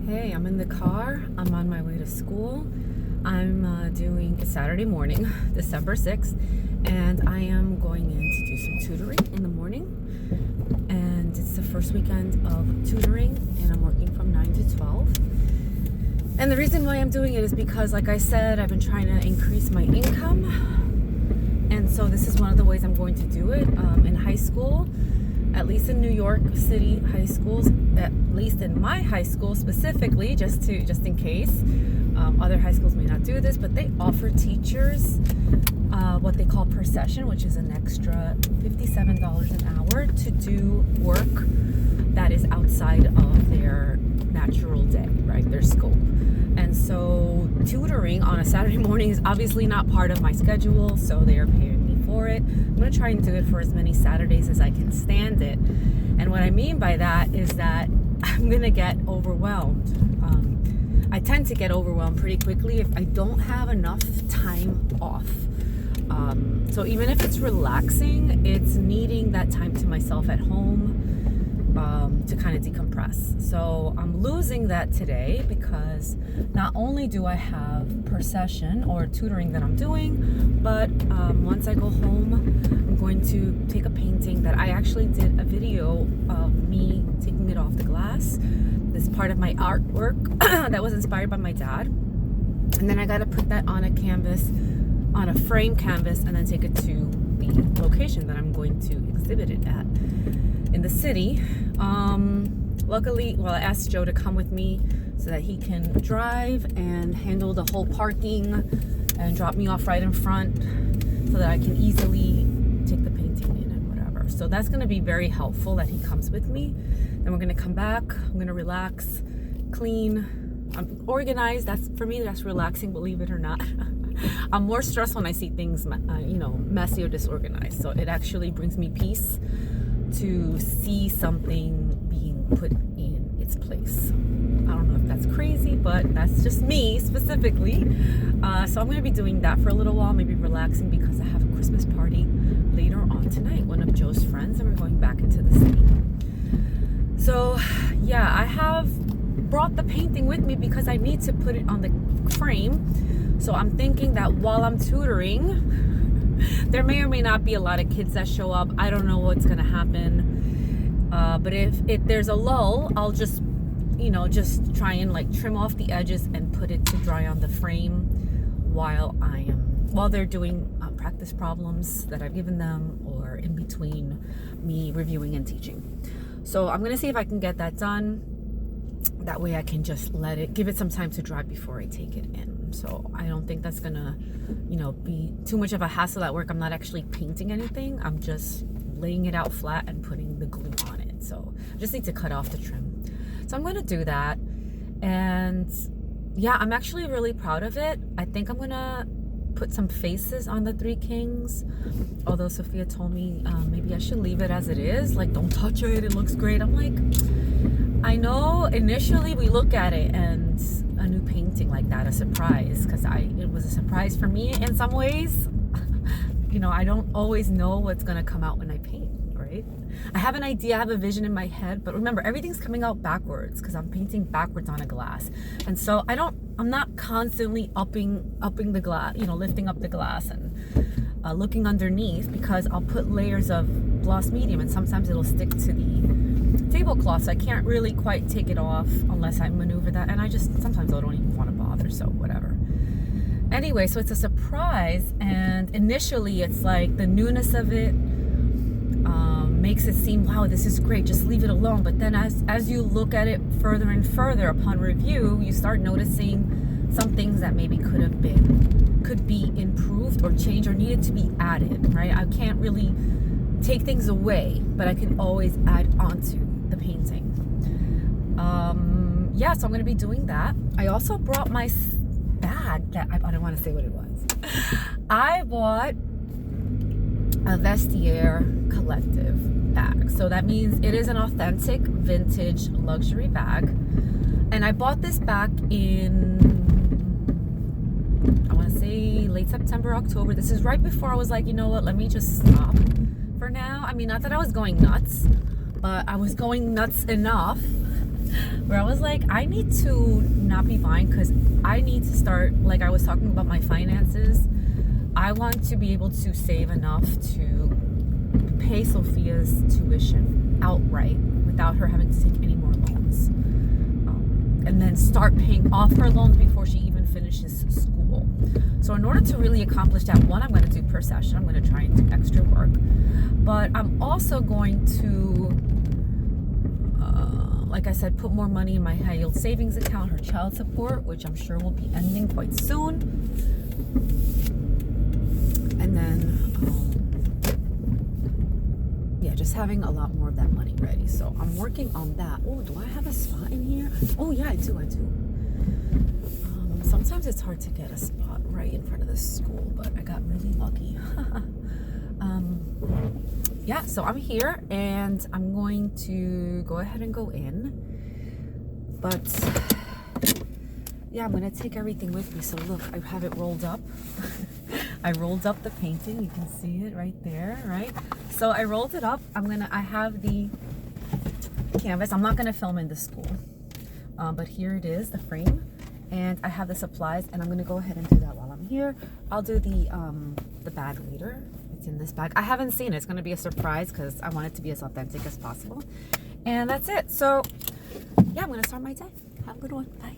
Hey, I'm in the car. I'm on my way to school. I'm doing it's Saturday morning, December 6th, and I am going in to do some tutoring in the morning. And it's the first weekend of tutoring, and I'm working from 9 to 12. And the reason why I'm doing it is because, like I said, I've been trying to increase my income. And so this is one of the ways I'm going to do it. In high school, at least in New York City high schools, at least in my high school specifically, just in case, other high schools may not do this, but they offer teachers what they call per session, which is an extra $57 an hour to do work that is outside of their natural day, right, their scope. And so tutoring on a Saturday morning is obviously not part of my schedule, so they are paying me for it. I'm going to try and do it for as many Saturdays as I can stand it. And what I mean by that is that I'm going to get overwhelmed. I tend to get overwhelmed pretty quickly if I don't have enough time off. So even if it's relaxing, it's needing that time to myself at home to kind of decompress. So I'm losing that today because not only do I have per session or tutoring that I'm doing, but once I go home, I'm going to take a painting that I actually did a video of me taking it off the glass. This part of my artwork that was inspired by my dad. And then I got to put that on a canvas, on a frame canvas, and then take it to the location that I'm going to exhibit it at in the city. Luckily, I asked Joe to come with me so that he can drive and handle the whole parking and drop me off right in front so that I can easily take the painting in and whatever. So that's going to be very helpful that he comes with me. Then we're going to come back. I'm going to relax, clean. I'm organized. For me, that's relaxing, believe it or not. I'm more stressed when I see things, messy or disorganized. So it actually brings me peace to see something being put in its place. I don't know if that's crazy, but that's just me specifically. So I'm going to be doing that for a little while, maybe relaxing because I have a Christmas party later on tonight, one of Joe's friends, and we're going back into the city. So yeah, I have brought the painting with me because I need to put it on the frame. So I'm thinking that while I'm tutoring, there may or may not be a lot of kids that show up. I don't know what's going to happen. But if there's a lull, I'll just try and trim off the edges and put it to dry on the frame while they're doing practice problems that I've given them, or in between me reviewing and teaching. So I'm going to see if I can get that done. That way I can just give it some time to dry before I take it in. So I don't think that's gonna, be too much of a hassle at work. I'm not actually painting anything. I'm just laying it out flat and putting the glue on it. So I just need to cut off the trim. So I'm gonna do that. And yeah, I'm actually really proud of it. I think I'm gonna put some faces on the Three Kings. Although Sophia told me maybe I should leave it as it is. Don't touch it. It looks great. I'm like, I know initially we look at it and a new painting like that, a surprise, because it was a surprise for me in some ways. I don't always know what's going to come out when I paint, right? I have an idea, I have a vision in my head, but remember, everything's coming out backwards because I'm painting backwards on a glass. And so I'm not constantly upping the glass, lifting up the glass and looking underneath, because I'll put layers of gloss medium and sometimes it'll stick to the tablecloth, so I can't really quite take it off unless I maneuver that, and sometimes I don't even want to bother, so whatever. Anyway, so it's a surprise, and initially it's like the newness of it makes it seem, wow, this is great, just leave it alone. But then as you look at it further and further upon review, you start noticing some things that maybe could be improved or changed or needed to be added, right? I can't really take things away, but I can always add onto the painting. So I'm going to be doing that. I also brought my bag that I don't want to say what it was. I bought a Vestiaire Collective bag. So that means it is an authentic vintage luxury bag. And I bought this back in, I want to say late September, October. This is right before I was like, you know what, let me just stop for now. I mean, not that I was going nuts, but I was going nuts enough where I was like, I need to not be buying because I need to start, like I was talking about my finances. I want to be able to save enough to pay Sophia's tuition outright without her having to take any more loans. And then start paying off her loans before she even finishes school. So in order to really accomplish that, one, I'm going to do per session. I'm going to try and do extra work. But I'm also going to, like I said, put more money in my high yield savings account, her child support, which I'm sure will be ending quite soon. And then, yeah, just having a lot more of that money ready. So I'm working on that. Oh, do I have a spot in here? Oh, yeah, I do. Sometimes it's hard to get a spot right in front of the school, but I got really lucky. Yeah, so I'm here and I'm going to go ahead and go in. But yeah, I'm gonna take everything with me. So look, I have it rolled up. I rolled up the painting. You can see it right there, right? So I rolled it up. I have the canvas. I'm not gonna film in the school, but here it is, the frame, and I have the supplies, and I'm gonna go ahead and do that while I'm here. I'll do the bag later. It's in this bag. I haven't seen it. It's gonna be a surprise because I want it to be as authentic as possible. And that's it. So yeah, I'm gonna start my day. Have a good one. Bye.